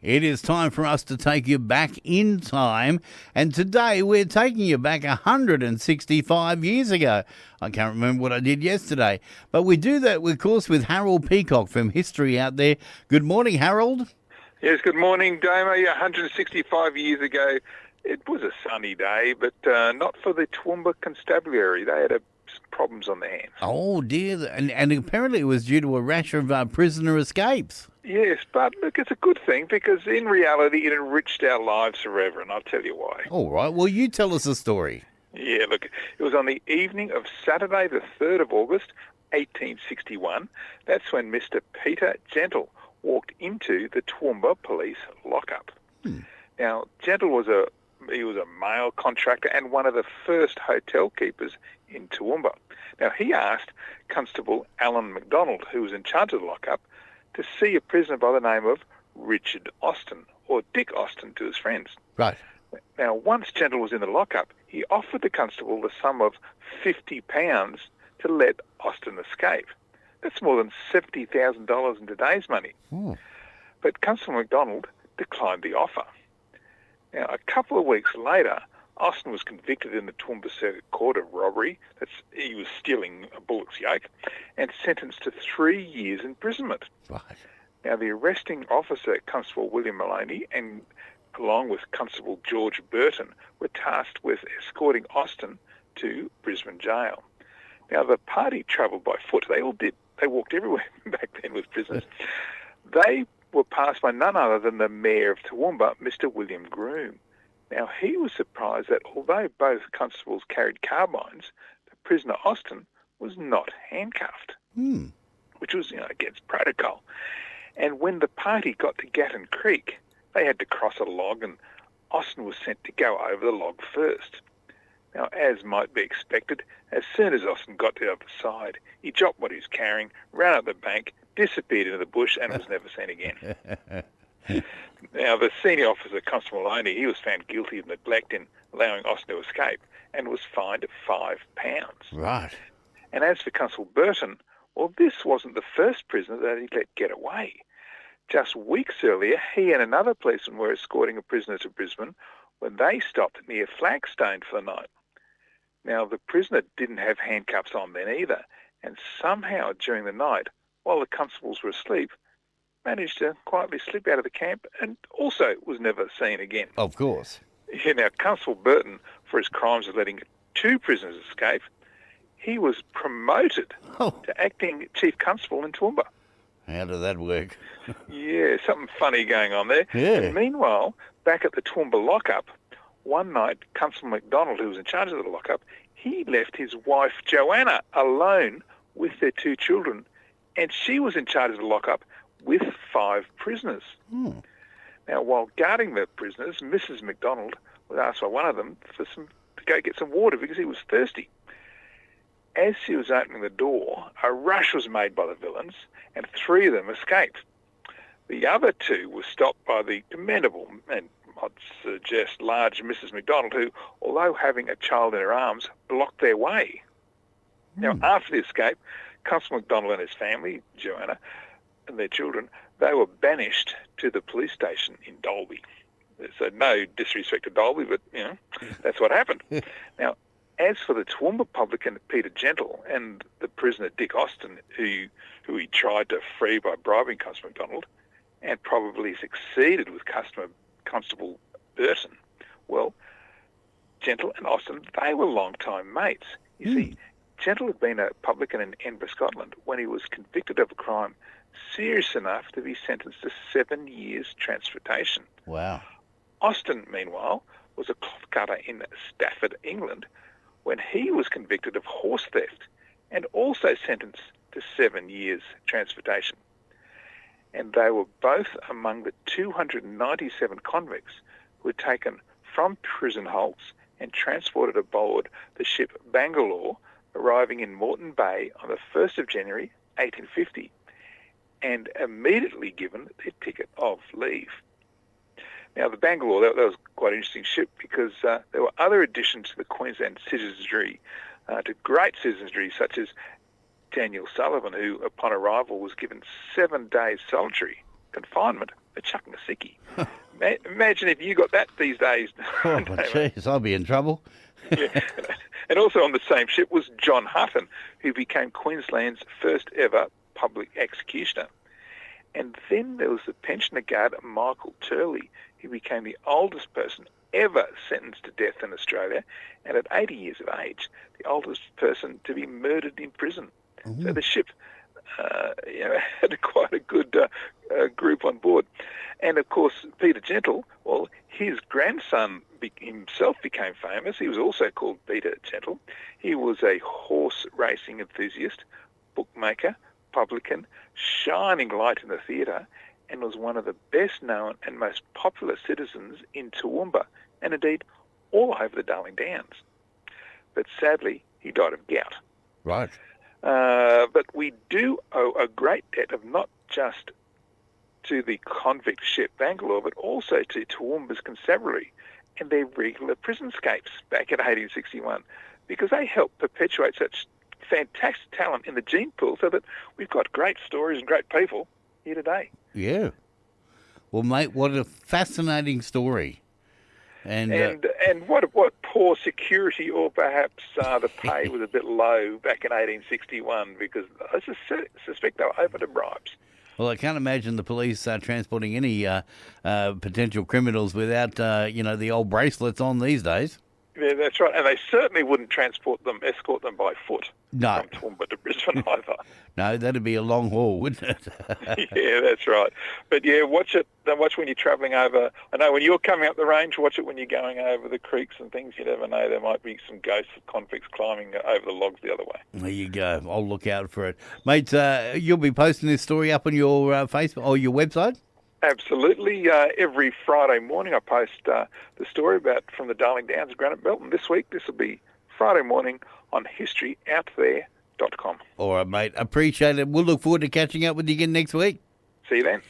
It is time for us to take you back in time, and today we're taking you back 165 years ago. I can't remember what I did yesterday, but we do that, of course, with Harold Peacock from History Out There. Good morning, Harold. Yes, good morning, Damo. 165 years ago, it was a sunny day, but not for the Toowoomba constabulary. They had problems on their hands. Oh, dear. And apparently it was due to a rash of prisoner escapes. Yes, but look, it's a good thing because in reality it enriched our lives forever, and I'll tell you why. All right. Well, you tell us a story. Yeah, look, it was on the evening of Saturday the 3rd of August, 1861. That's when Mr. Peter Gentle walked into the Toowoomba police lockup. Now, Gentle was a mail contractor and one of the first hotel keepers in Toowoomba. Now, he asked Constable Alan MacDonald, who was in charge of the lockup, to see a prisoner by the name of Richard Austin, or Dick Austin to his friends. Right. Now, once Gentle was in the lockup, he offered the constable the sum of £50 to let Austin escape. That's more than $70,000 in today's money. But Constable MacDonald declined the offer. Now, a couple of weeks later, Austin was convicted in the Toowoomba Circuit Court of robbery. He was stealing a bullock's yoke, and sentenced to 3 years imprisonment. Right. Now, the arresting officer, Constable William Maloney, and along with Constable George Burton, were tasked with escorting Austin to Brisbane jail. Now, the party travelled by foot. They all did. They walked everywhere back then with prisoners. They were passed by none other than the Mayor of Toowoomba, Mr. William Groom. Now, he was surprised that although both constables carried carbines, the prisoner Austin was not handcuffed, which was, against protocol. And when the party got to Gatton Creek, they had to cross a log, and Austin was sent to go over the log first. Now, as might be expected, as soon as Austin got to the other side, he dropped what he was carrying, ran up the bank, disappeared into the bush, and was never seen again. Now, the senior officer, Constable Maloney, he was found guilty of neglect in allowing Austin to escape and was fined £5. Right. And as for Constable Burton, well, this wasn't the first prisoner that he'd let get away. Just weeks earlier, he and another policeman were escorting a prisoner to Brisbane when they stopped near Flagstone for the night. Now, the prisoner didn't have handcuffs on then either, and somehow during the night, while the constables were asleep, managed to quietly slip out of the camp and also was never seen again. Of course. Yeah, now, Constable Burton, for his crimes of letting 2 prisoners escape, he was promoted to acting chief constable in Toowoomba. How did that work? Yeah, something funny going on there. Yeah. And meanwhile, back at the Toowoomba lockup, one night, Constable MacDonald, who was in charge of the lockup, he left his wife Joanna alone with their 2 children, and she was in charge of the lockup with 5 prisoners. Now, while guarding the prisoners, Mrs. MacDonald was asked by one of them to go get some water because he was thirsty. As she was opening the door, a rush was made by the villains, and 3 of them escaped. The other 2 were stopped by the commendable and, I'd suggest, large Mrs. MacDonald, who, although having a child in her arms, blocked their way. Now, after the escape, Constable MacDonald and his family, Joanna, and their children, they were banished to the police station in Dalby. So no disrespect to Dalby, but, that's what happened. Now, as for the Toowoomba publican Peter Gentle and the prisoner Dick Austin, who he tried to free by bribing Constable MacDonald, and probably succeeded with Constable Burton, well, Gentle and Austin, they were long-time mates. You see, Gentle had been a publican in Edinburgh, Scotland, when he was convicted of a crime serious enough to be sentenced to 7 years transportation. Wow. Austin, meanwhile, was a cloth cutter in Stafford, England, when he was convicted of horse theft and also sentenced to 7 years transportation. And they were both among the 297 convicts who were taken from prison hulks and transported aboard the ship Bangalore, arriving in Moreton Bay on the 1st of January 1850, and immediately given their ticket of leave. Now, the Bangalore, that was quite an interesting ship because there were other additions to the Queensland citizenry, to great citizenry, such as Daniel Sullivan, who, upon arrival, was given 7 days solitary confinement for chucking a sickie. Imagine if you got that these days. Oh, jeez, I'll be in trouble. Yeah. And also on the same ship was John Hutton, who became Queensland's first ever public executioner. And then there was the pensioner guard Michael Turley, who became the oldest person ever sentenced to death in Australia, and at 80 years of age, the oldest person to be murdered in prison. Mm-hmm. So the ship had quite a good group on board. And of course, Peter Gentle, well, his grandson himself became famous. He was also called Peter Gentle. He was a horse racing enthusiast, bookmaker, publican, shining light in the theatre, and was one of the best known and most popular citizens in Toowoomba, and indeed all over the Darling Downs. But sadly, he died of gout. Right. But we do owe a great debt of not just to the convict ship Bangalore, but also to Toowoomba's constabulary and their regular prisonscapes back in 1861, because they helped perpetuate such fantastic talent in the gene pool so that we've got great stories and great people here today. Yeah. Well, mate, what a fascinating story. And what poor security, or perhaps the pay was a bit low back in 1861, because I suspect they were open to bribes. Well, I can't imagine the police transporting any potential criminals without, the old bracelets on these days. Yeah, that's right. And they certainly wouldn't escort them by foot from Toowoomba to Brisbane either. No, that'd be a long haul, wouldn't it? Yeah, that's right. But yeah, watch it. Watch when you're travelling over. I know when you're coming up the range, watch it when you're going over the creeks and things. You never know. There might be some ghosts of convicts climbing over the logs the other way. There you go. I'll look out for it. Mate, you'll be posting this story up on your Facebook or your website? Absolutely. Every Friday morning I post the story from the Darling Downs Granite Belt. And this week, this will be Friday morning on historyouthere.com. All right, mate. Appreciate it. We'll look forward to catching up with you again next week. See you then.